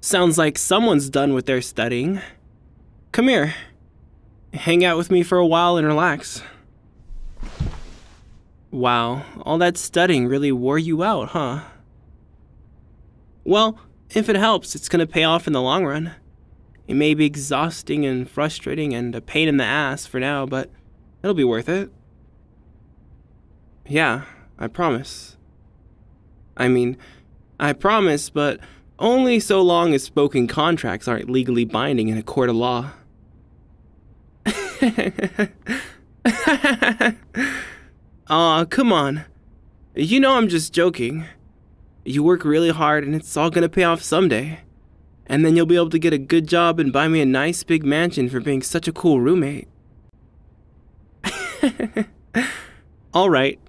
Sounds like someone's done with their studying. Come here. Hang out with me for a while and relax. Wow, all that studying really wore you out, huh? Well, if it helps, it's gonna pay off in the long run. It may be exhausting and frustrating and a pain in the ass for now, but it'll be worth it. Yeah, I promise. I promise, but only so long as spoken contracts aren't legally binding in a court of law. Aw, come on. You know I'm just joking. You work really hard and it's all gonna pay off someday. And then you'll be able to get a good job and buy me a nice big mansion for being such a cool roommate. Alright.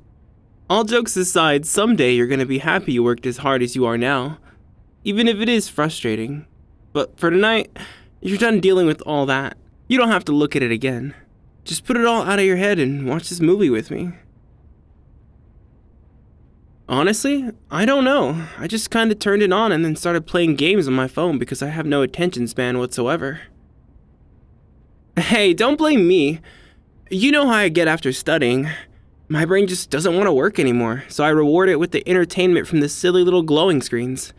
All jokes aside, someday you're gonna be happy you worked as hard as you are now. Even if it is frustrating. But for tonight, you're done dealing with all that. You don't have to look at it again. Just put it all out of your head and watch this movie with me. Honestly, I don't know. I just kinda turned it on and then started playing games on my phone because I have no attention span whatsoever. Hey, don't blame me. You know how I get after studying. My brain just doesn't want to work anymore, so I reward it with the entertainment from the silly little glowing screens.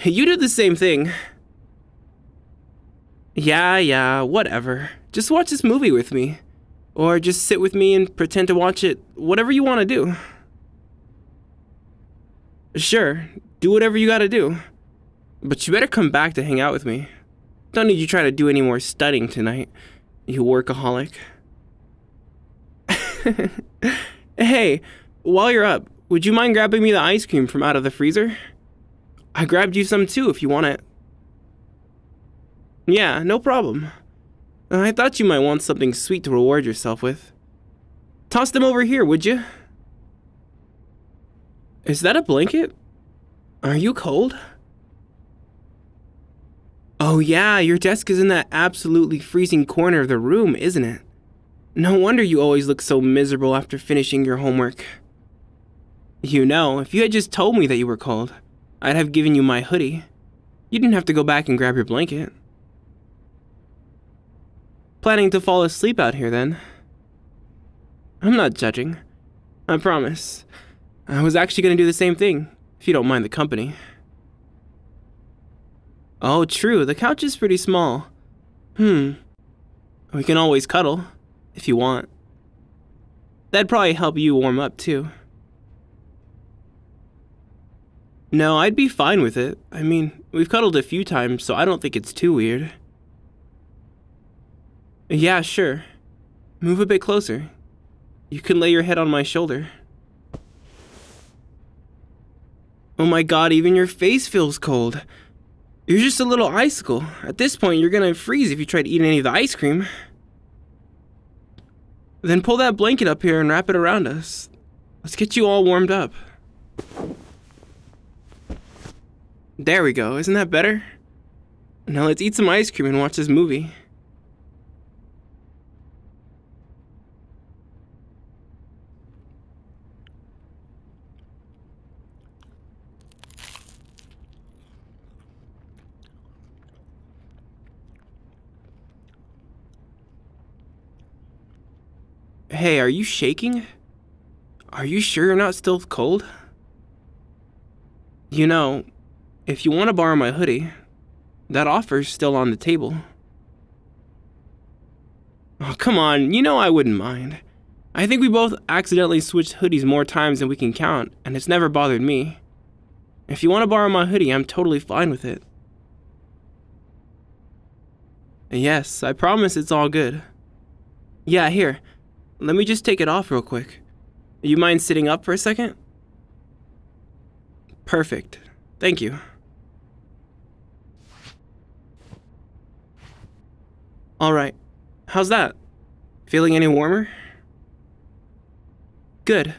You do the same thing. Yeah, whatever. Just watch this movie with me. Or just sit with me and pretend to watch it, whatever you want to do. Sure, do whatever you gotta do. But you better come back to hang out with me. Don't need you try to do any more studying tonight, you workaholic. Hey, while you're up, would you mind grabbing me the ice cream from out of the freezer? I grabbed you some too if you want it. Yeah, no problem. I thought you might want something sweet to reward yourself with. Toss them over here, would you? Is that a blanket? Are you cold? Oh yeah, your desk is in that absolutely freezing corner of the room, isn't it? No wonder you always look so miserable after finishing your homework. You know, if you had just told me that you were cold, I'd have given you my hoodie. You didn't have to go back and grab your blanket. Planning to fall asleep out here then? I'm not judging. I promise. I was actually going to do the same thing, if you don't mind the company. Oh, true, the couch is pretty small. We can always cuddle, if you want. That'd probably help you warm up, too. No, I'd be fine with it. I mean, we've cuddled a few times, so I don't think it's too weird. Yeah, sure. Move a bit closer. You can lay your head on my shoulder. Oh my god, even your face feels cold. You're just a little icicle. At this point, you're gonna freeze if you try to eat any of the ice cream. Then pull that blanket up here and wrap it around us. Let's get you all warmed up. There we go, isn't that better? Now let's eat some ice cream and watch this movie. Hey, are you shaking? Are you sure you're not still cold? You know, if you want to borrow my hoodie, that offer's still on the table. Oh, come on, you know I wouldn't mind. I think we both accidentally switched hoodies more times than we can count, and it's never bothered me. If you want to borrow my hoodie, I'm totally fine with it. Yes, I promise it's all good. Yeah, here. Let me just take it off real quick. You mind sitting up for a second? Perfect. Thank you. Alright. How's that? Feeling any warmer? Good.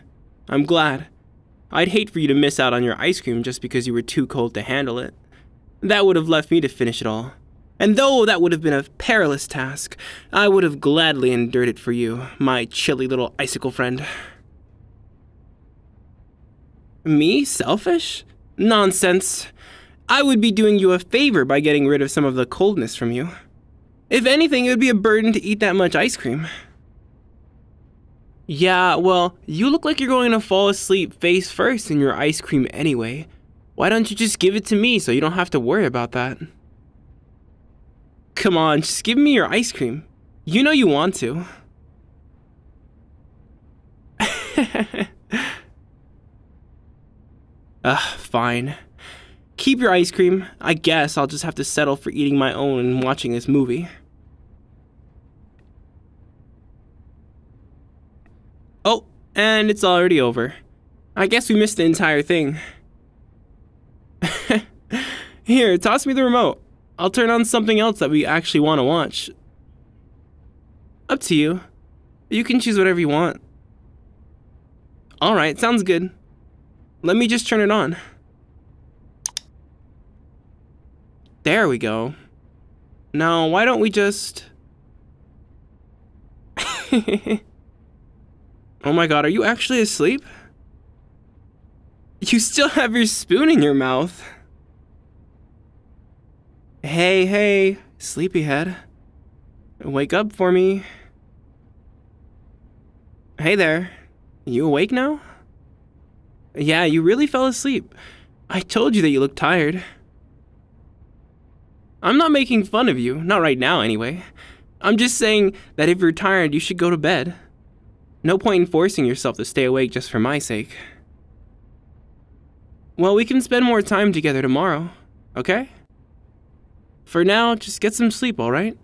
I'm glad. I'd hate for you to miss out on your ice cream just because you were too cold to handle it. That would have left me to finish it all. And though that would have been a perilous task, I would have gladly endured it for you, my chilly little icicle friend. Me? Selfish? Nonsense. I would be doing you a favor by getting rid of some of the coldness from you. If anything, it would be a burden to eat that much ice cream. Yeah, well, you look like you're going to fall asleep face first in your ice cream anyway. Why don't you just give it to me so you don't have to worry about that? Come on, just give me your ice cream. You know you want to. Fine. Keep your ice cream. I guess I'll just have to settle for eating my own and watching this movie. Oh, and it's already over. I guess we missed the entire thing. Here, toss me the remote. I'll turn on something else that we actually want to watch. Up to you. You can choose whatever you want. Alright, sounds good. Let me just turn it on. There we go. Now, why don't we just... Oh my god, are you actually asleep? You still have your spoon in your mouth. Hey, sleepyhead. Wake up for me. Hey there. You awake now? Yeah, you really fell asleep. I told you that you looked tired. I'm not making fun of you, not right now anyway. I'm just saying that if you're tired, you should go to bed. No point in forcing yourself to stay awake just for my sake. Well, we can spend more time together tomorrow, okay? For now, just get some sleep, alright?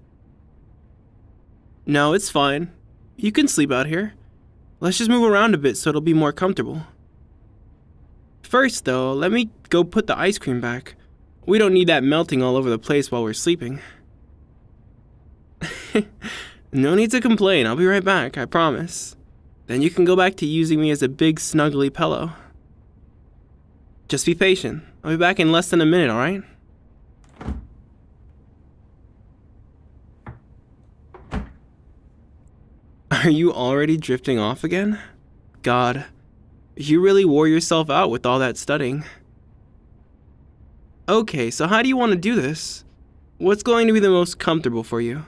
No, it's fine. You can sleep out here. Let's just move around a bit so it'll be more comfortable. First, though, let me go put the ice cream back. We don't need that melting all over the place while we're sleeping. No need to complain, I'll be right back, I promise. Then you can go back to using me as a big snuggly pillow. Just be patient. I'll be back in less than a minute, alright? Are you already drifting off again? God, you really wore yourself out with all that studying. Okay, so how do you want to do this? What's going to be the most comfortable for you?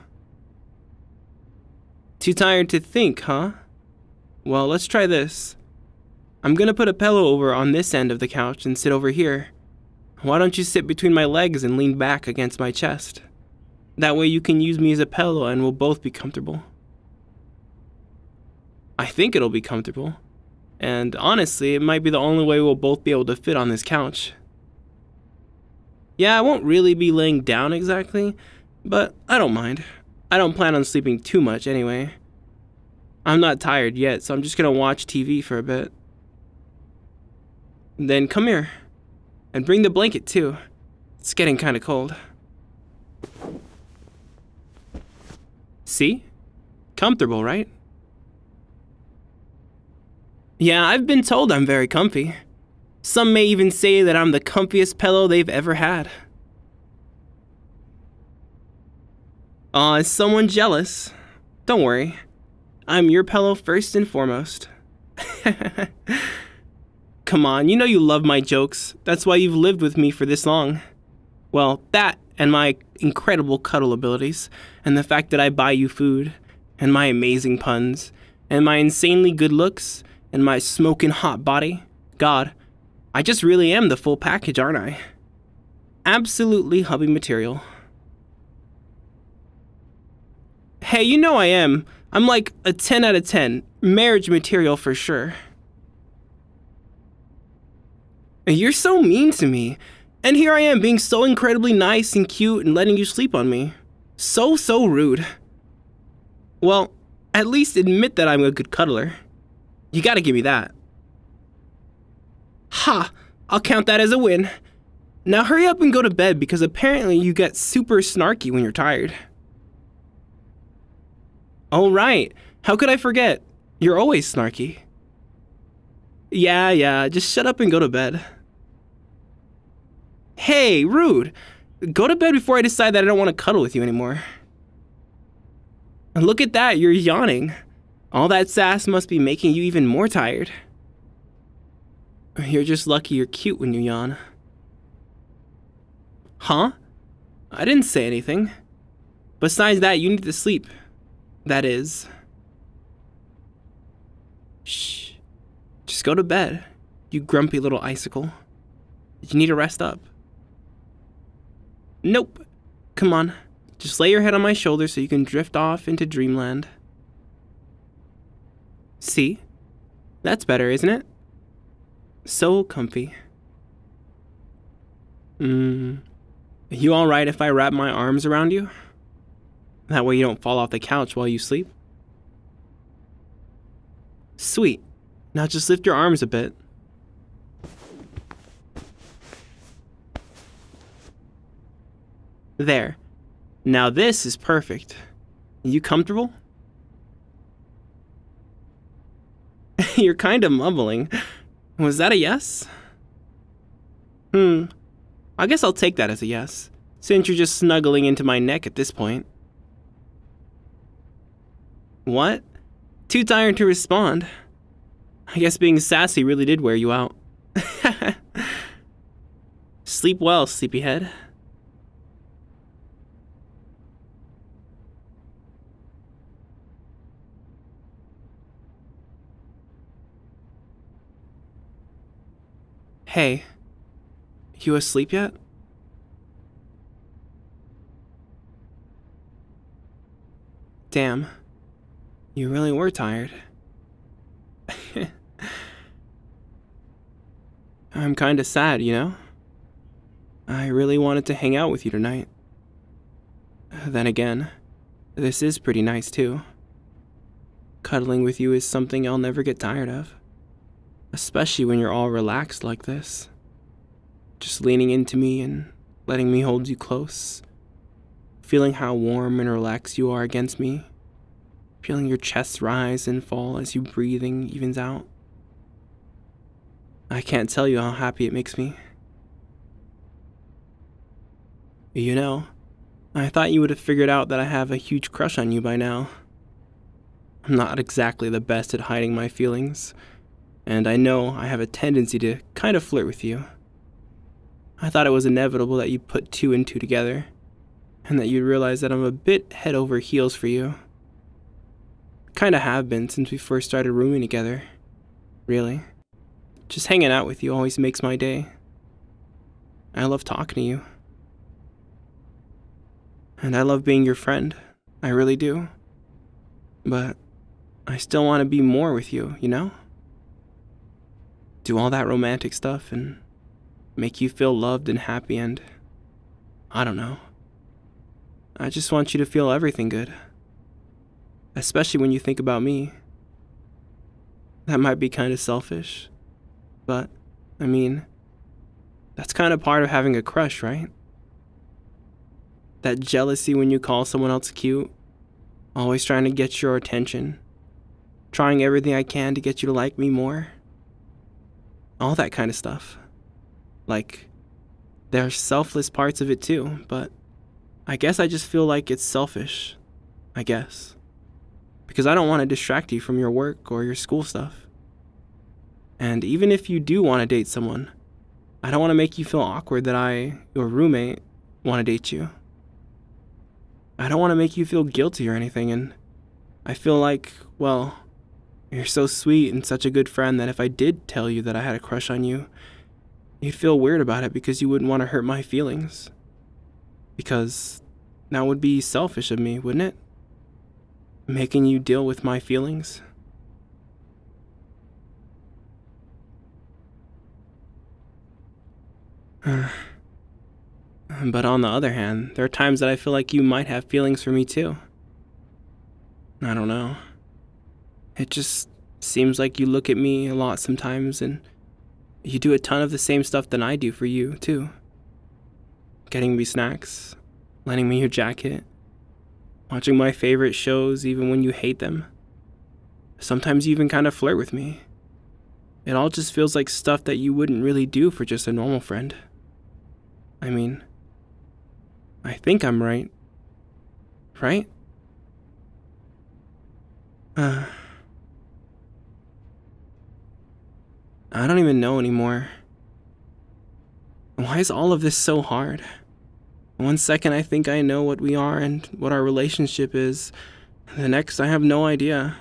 Too tired to think, huh? Well, let's try this. I'm gonna put a pillow over on this end of the couch and sit over here. Why don't you sit between my legs and lean back against my chest? That way you can use me as a pillow and we'll both be comfortable. I think it'll be comfortable. And honestly, it might be the only way we'll both be able to fit on this couch. Yeah, I won't really be laying down exactly, but I don't mind. I don't plan on sleeping too much anyway. I'm not tired yet, so I'm just gonna watch TV for a bit. Then come here. And bring the blanket too. It's getting kinda cold. See? Comfortable, right? Yeah, I've been told I'm very comfy. Some may even say that I'm the comfiest pillow they've ever had. Aw, is someone jealous? Don't worry. I'm your pillow first and foremost. Come on, you know you love my jokes. That's why you've lived with me for this long. Well, that and my incredible cuddle abilities, and the fact that I buy you food, and my amazing puns, and my insanely good looks, and my smoking hot body. God, I just really am the full package, aren't I? Absolutely hubby material. Hey, you know I am. I'm like a 10 out of 10. Marriage material for sure. You're so mean to me. And here I am being so incredibly nice and cute and letting you sleep on me. So rude. Well, at least admit that I'm a good cuddler. You gotta give me that. Ha! I'll count that as a win. Now hurry up and go to bed because apparently you get super snarky when you're tired. Oh right, how could I forget? You're always snarky. Yeah, just shut up and go to bed. Hey, rude! Go to bed before I decide that I don't want to cuddle with you anymore. Look at that, you're yawning. All that sass must be making you even more tired. You're just lucky you're cute when you yawn. Huh? I didn't say anything. Besides that, you need to sleep. That is. Shh. Just go to bed, you grumpy little icicle. You need to rest up. Nope. Come on. Just lay your head on my shoulder so you can drift off into dreamland. See? That's better, isn't it? So comfy. You alright if I wrap my arms around you? That way you don't fall off the couch while you sleep? Sweet. Now just lift your arms a bit. There. Now this is perfect. You comfortable? You're kinda mumbling. Was that a yes? I guess I'll take that as a yes, since you're just snuggling into my neck at this point. What? Too tired to respond. I guess being sassy really did wear you out. Sleep well, sleepyhead. Hey, you asleep yet? Damn, you really were tired. I'm kinda sad, you know? I really wanted to hang out with you tonight. Then again, this is pretty nice too. Cuddling with you is something I'll never get tired of. Especially when you're all relaxed like this. Just leaning into me and letting me hold you close. Feeling how warm and relaxed you are against me. Feeling your chest rise and fall as your breathing evens out. I can't tell you how happy it makes me. You know, I thought you would have figured out that I have a huge crush on you by now. I'm not exactly the best at hiding my feelings. And I know I have a tendency to kind of flirt with you. I thought it was inevitable that you'd put two and two together, and that you'd realize that I'm a bit head over heels for you. Kinda have been since we first started rooming together. Really. Just hanging out with you always makes my day. I love talking to you. And I love being your friend. I really do. But I still want to be more with you, you know? Do all that romantic stuff and make you feel loved and happy and, I don't know. I just want you to feel everything good. Especially when you think about me. That might be kind of selfish, but, I mean, that's kind of part of having a crush, right? That jealousy when you call someone else cute, always trying to get your attention, trying everything I can to get you to like me more. All that kind of stuff. Like, there are selfless parts of it too, but I guess I just feel like it's selfish. I guess. Because I don't want to distract you from your work or your school stuff. And even if you do want to date someone, I don't want to make you feel awkward that I, your roommate, want to date you. I don't want to make you feel guilty or anything, and I feel like, well, you're so sweet and such a good friend that if I did tell you that I had a crush on you, you'd feel weird about it because you wouldn't want to hurt my feelings. Because that would be selfish of me, wouldn't it? Making you deal with my feelings. But on the other hand, there are times that I feel like you might have feelings for me too. I don't know. It just seems like you look at me a lot sometimes and you do a ton of the same stuff that I do for you too. Getting me snacks, lending me your jacket, watching my favorite shows even when you hate them. Sometimes you even kind of flirt with me. It all just feels like stuff that you wouldn't really do for just a normal friend. I mean, I think I'm right. Right? I don't even know anymore. Why is all of this so hard? One second I think I know what we are and what our relationship is. The next I have no idea.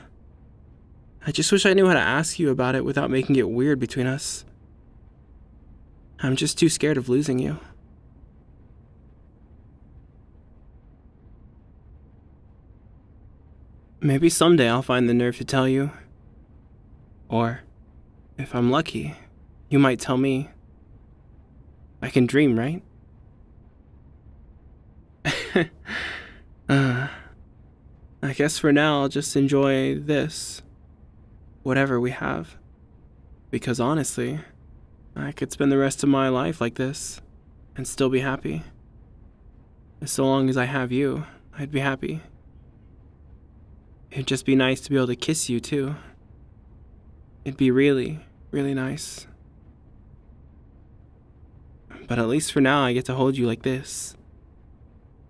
I just wish I knew how to ask you about it without making it weird between us. I'm just too scared of losing you. Maybe someday I'll find the nerve to tell you. Or, if I'm lucky, you might tell me. I can dream, right? I guess for now I'll just enjoy this, whatever we have. Because honestly, I could spend the rest of my life like this and still be happy. So long as I have you, I'd be happy. It'd just be nice to be able to kiss you too. It'd be really, really nice. But at least for now I get to hold you like this.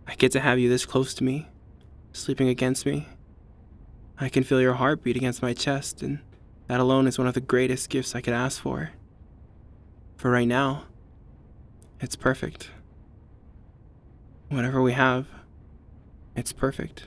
I get to have you this close to me, sleeping against me. I can feel your heartbeat against my chest, and that alone is one of the greatest gifts I could ask for. For right now, it's perfect. Whatever we have, it's perfect.